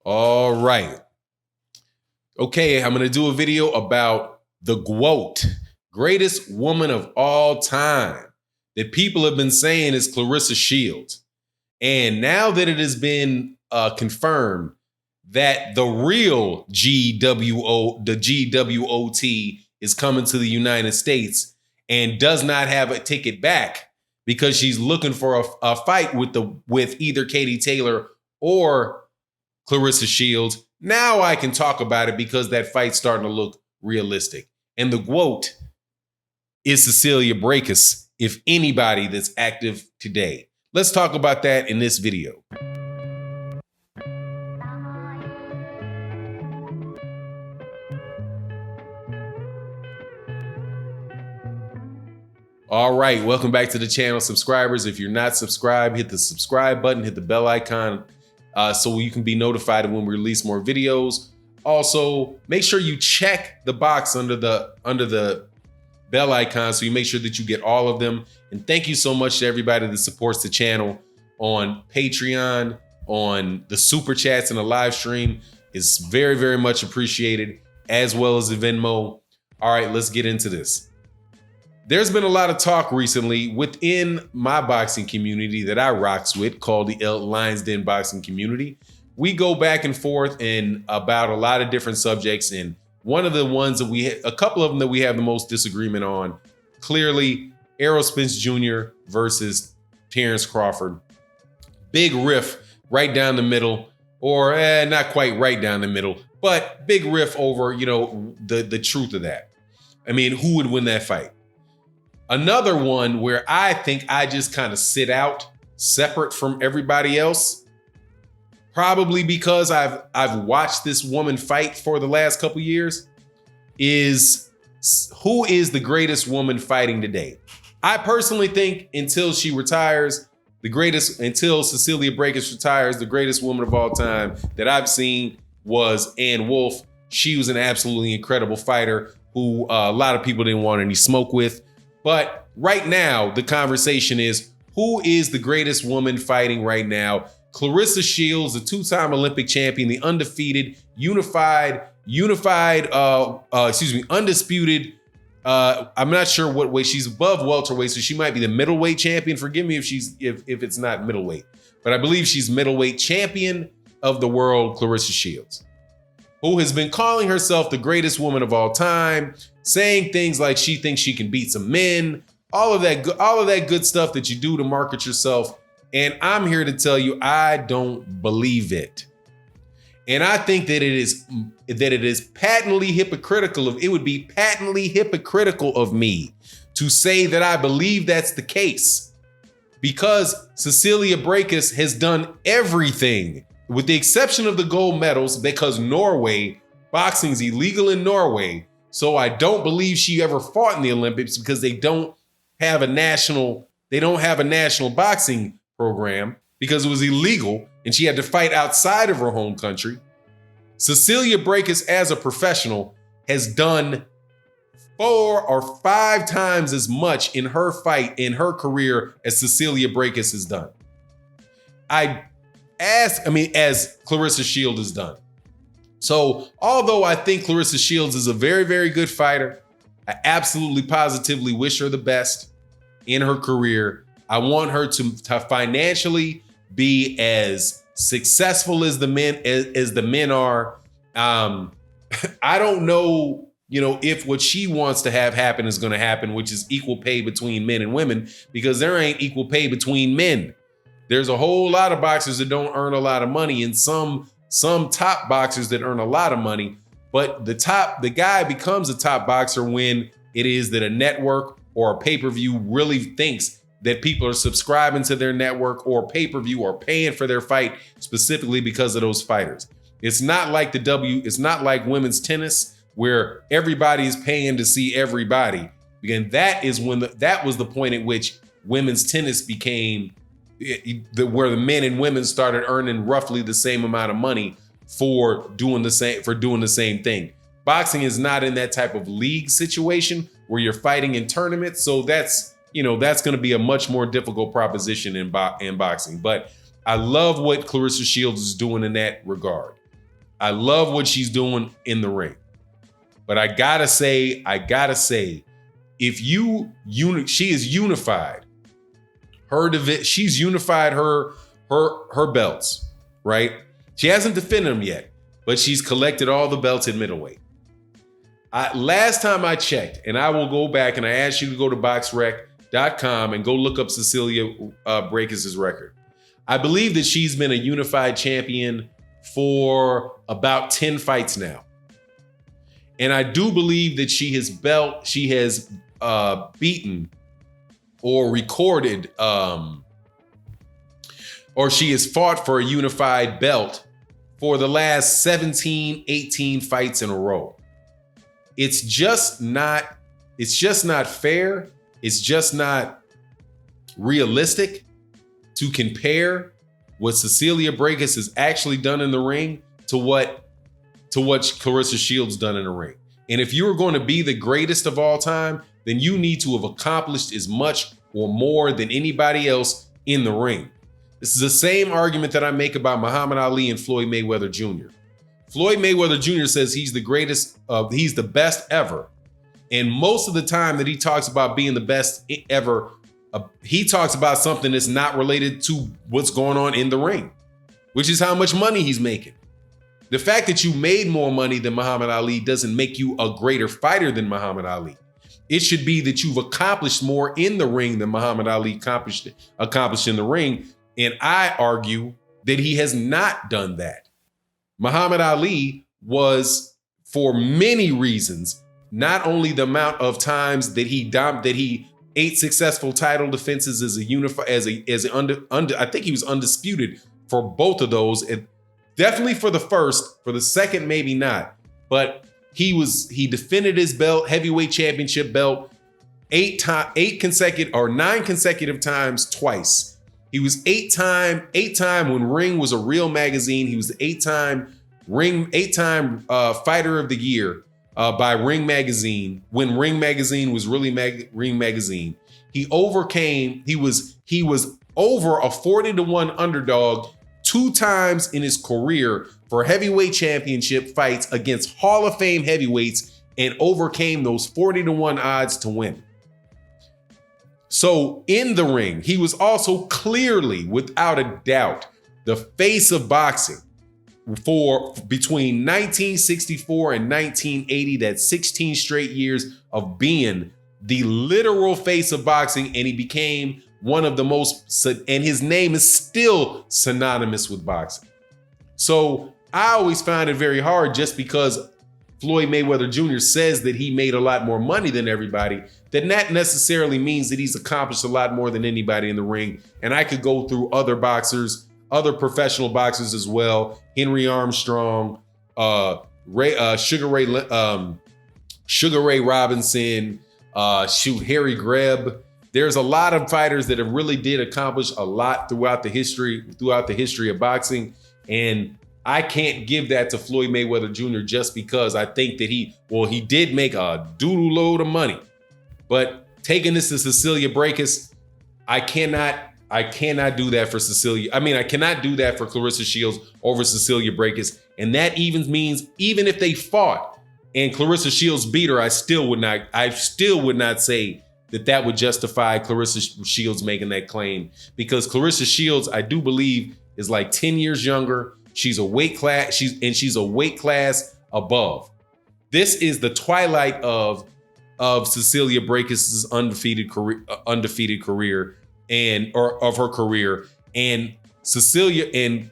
All right. Okay, I'm going to do a video about the Gwot, greatest woman of all time, that people have been saying is Clarissa Shields. And now that it has been confirmed that the real GWOT is coming to the United States and does not have a ticket back because she's looking for a fight with either Katie Taylor or Clarissa Shields. Now I can talk about it because that fight's starting to look realistic. And the Gwot is Cecelia Braekus, if anybody that's active today. Let's talk about that in this video. All right, welcome back to the channel, subscribers. If you're not subscribed, hit the subscribe button, hit the bell icon so you can be notified when we release more videos. Also, make sure you check the box under the bell icon so you make sure that you get all of them. And thank you so much to everybody that supports the channel on Patreon, on the super chats and the live stream. It's very, very much appreciated, as well as the Venmo. All right, let's get into this. There's been a lot of talk recently within my boxing community that I rocks with, called the Lions Den Boxing Community. We go back and forth about a lot of different subjects, and one of the ones that a couple of them that we have the most disagreement on, clearly Errol Spence Jr. versus Terrence Crawford. Big riff right down the middle, or not quite right down the middle, but big riff over, the truth of that. I mean, who would win that fight? Another one where I think I just kind of sit out separate from everybody else, probably because I've watched this woman fight for the last couple years, is who is the greatest woman fighting today? I personally think until she retires, until Cecelia Braekus retires, the greatest woman of all time that I've seen was Ann Wolfe. She was an absolutely incredible fighter who a lot of people didn't want any smoke with. But right now, the conversation is, who is the greatest woman fighting right now? Clarissa Shields, the two-time Olympic champion, the undefeated, undisputed. I'm not sure what weight. She's above welterweight, so she might be the middleweight champion. Forgive me if it's not middleweight, but I believe she's middleweight champion of the world, Clarissa Shields, who has been calling herself the greatest woman of all time, saying things like she thinks she can beat some men, all of that good stuff that you do to market yourself. And I'm here to tell you, I don't believe it. And I think that it is patently hypocritical it would be patently hypocritical of me to say that I believe that's the case, because Cecelia Braekus has done everything, with the exception of the gold medals, because boxing's illegal in Norway. So I don't believe she ever fought in the Olympics because they don't have a national boxing program because it was illegal and she had to fight outside of her home country. Cecelia Braekus, as a professional, has done 4 or 5 times as much in her career as Cecelia Braekus has done. As Clarissa Shields has done. So although I think Clarissa Shields is a very, very good fighter, I absolutely positively wish her the best in her career. I want her to financially be as successful as the men are. I don't know, if what she wants to have happen is going to happen, which is equal pay between men and women, because there ain't equal pay between men. There's a whole lot of boxers that don't earn a lot of money, and some top boxers that earn a lot of money. But the guy becomes a top boxer when it is that a network or a pay-per-view really thinks that people are subscribing to their network or pay-per-view or paying for their fight specifically because of those fighters. It's not like it's not like women's tennis where everybody is paying to see everybody. Again, that was the point at which women's tennis became where the men and women started earning roughly the same amount of money for doing the same thing. Boxing is not in that type of league situation where you're fighting in tournaments. So that's going to be a much more difficult proposition in boxing. But I love what Clarissa Shields is doing in that regard. I love what she's doing in the ring. But I gotta say, if she is unified. She's unified her belts, right? She hasn't defended them yet, but she's collected all the belts at middleweight. Last time I checked, and I will go back and I asked you to go to boxrec.com and go look up Cecelia Braekus' record. I believe that she's been a unified champion for about 10 fights now. And I do believe that she has beaten or recorded, or she has fought for a unified belt for the last 17, 18 fights in a row. It's just not fair. It's just not realistic to compare what Cecelia Braekus has actually done in the ring to what Clarissa Shields done in the ring. And if you're going to be the greatest of all time, then you need to have accomplished as much or more than anybody else in the ring. This is the same argument that I make about Muhammad Ali and Floyd Mayweather Jr. Floyd Mayweather Jr. says he's the greatest, he's the best ever. And most of the time that he talks about being the best ever, he talks about something that's not related to what's going on in the ring, which is how much money he's making. The fact that you made more money than Muhammad Ali doesn't make you a greater fighter than Muhammad Ali. It should be that you've accomplished more in the ring than Muhammad Ali accomplished in the ring. And I argue that he has not done that. Muhammad Ali was, for many reasons, not only the amount of times that he 8 successful title defenses as I think he was undisputed for both of those. And definitely for the first, for the second, maybe not. But he defended his heavyweight championship belt 9 consecutive times twice. He was 8-time when Ring was a real magazine. He was the 8-time fighter of the year by Ring Magazine, when Ring Magazine was really Ring Magazine. He was over a 40-1 underdog 2 times in his career for heavyweight championship fights against Hall of Fame heavyweights and overcame those 40-1 odds to win. So in the ring, he was also clearly, without a doubt, the face of boxing for between 1964 and 1980, that's 16 straight years of being the literal face of boxing. And he became one of the most, and his name is still synonymous with boxing. So I always find it very hard, just because Floyd Mayweather Jr. says that he made a lot more money than everybody, that necessarily means that he's accomplished a lot more than anybody in the ring. And I could go through other boxers, other professional boxers as well. Henry Armstrong, Sugar Ray Robinson, Harry Greb. There's a lot of fighters that have really did accomplish a lot throughout the history of boxing. And I can't give that to Floyd Mayweather Jr. just because I think that he did make a doodle load of money. But taking this to Cecelia Braekus, I cannot do that for Cecelia. I mean, I cannot do that for Clarissa Shields over Cecelia Braekus. And that even means, even if they fought and Clarissa Shields beat her, I still would not say that would justify Clarissa Shields making that claim, because Clarissa Shields, I do believe, is like 10 years younger. She's a weight class, she's a weight class above. This is the twilight of Cecelia Braekus' undefeated career or of her career. And Cecelia and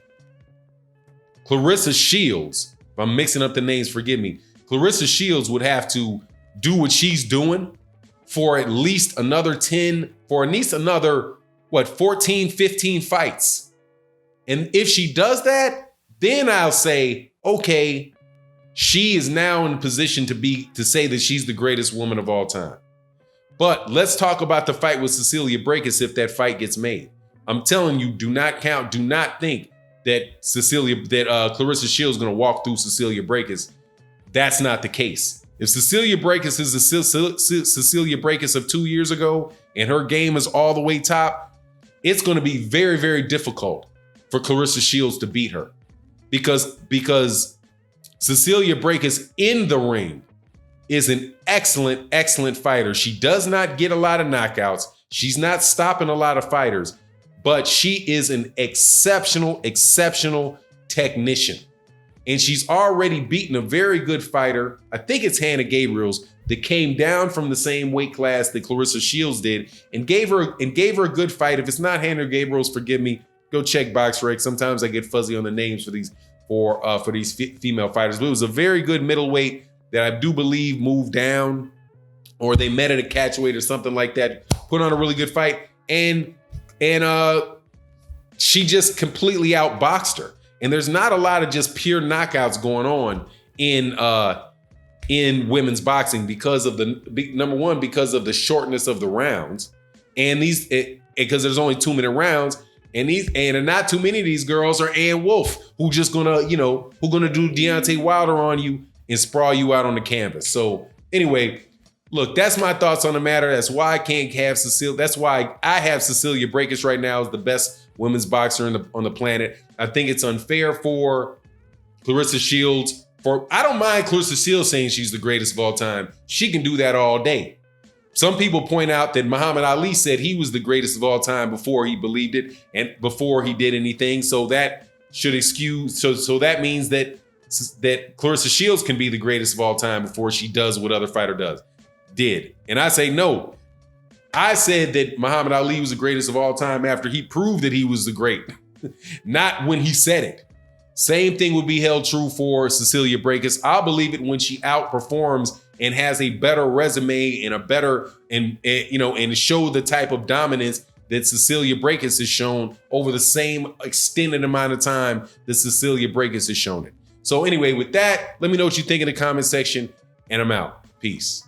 Clarissa Shields, if I'm mixing up the names, forgive me. Clarissa Shields would have to do what she's doing for at least another 14, 15 fights. And if she does that, then I'll say, okay, she is now in a position to say that she's the greatest woman of all time. But let's talk about the fight with Cecelia Braekus if that fight gets made. I'm telling you, do not think that Clarissa Shields is going to walk through Cecelia Braekus. That's not the case. If Cecelia Braekus is the Cecelia Braekus of 2 years ago and her game is all the way top, it's going to be very, very difficult for Clarissa Shields to beat her. Because Cecelia Braekus in the ring is an excellent, excellent fighter. She does not get a lot of knockouts. She's not stopping a lot of fighters, but she is an exceptional, exceptional technician. And she's already beaten a very good fighter. I think it's Hannah Gabriels, that came down from the same weight class that Clarissa Shields did and gave her a good fight. If it's not Hannah Gabriels, forgive me. Go check BoxRec. Sometimes I get fuzzy on the names for these female fighters. But it was a very good middleweight that I do believe moved down, or they met at a catchweight or something like that. Put on a really good fight, and she just completely outboxed her. And there's not a lot of just pure knockouts going on in women's boxing because of number one, because of the shortness of the rounds, and because there's only 2-minute rounds, and not too many of these girls are Ann Wolfe, who just gonna do Deontay Wilder on you and sprawl you out on the canvas. So anyway, look, that's my thoughts on the matter. That's why I can't have Cecelia. That's why I have Cecelia Braekus right now as the best women's boxer on the planet. I think it's unfair for Clarissa Shields. I don't mind Clarissa Shields saying she's the greatest of all time. She can do that all day. Some people point out that Muhammad Ali said he was the greatest of all time before he believed it and before he did anything. So that should excuse. So that means that Clarissa Shields can be the greatest of all time before she does what other fighter did. And I say no. I said that Muhammad Ali was the greatest of all time after he proved that he was the great, not when he said it. Same thing would be held true for Cecelia Braekus. I'll believe it when she outperforms and has a better resume and a better and show the type of dominance that Cecelia Braekus has shown over the same extended amount of time that Cecelia Braekus has shown it. So anyway, with that, let me know what you think in the comment section, and I'm out. Peace.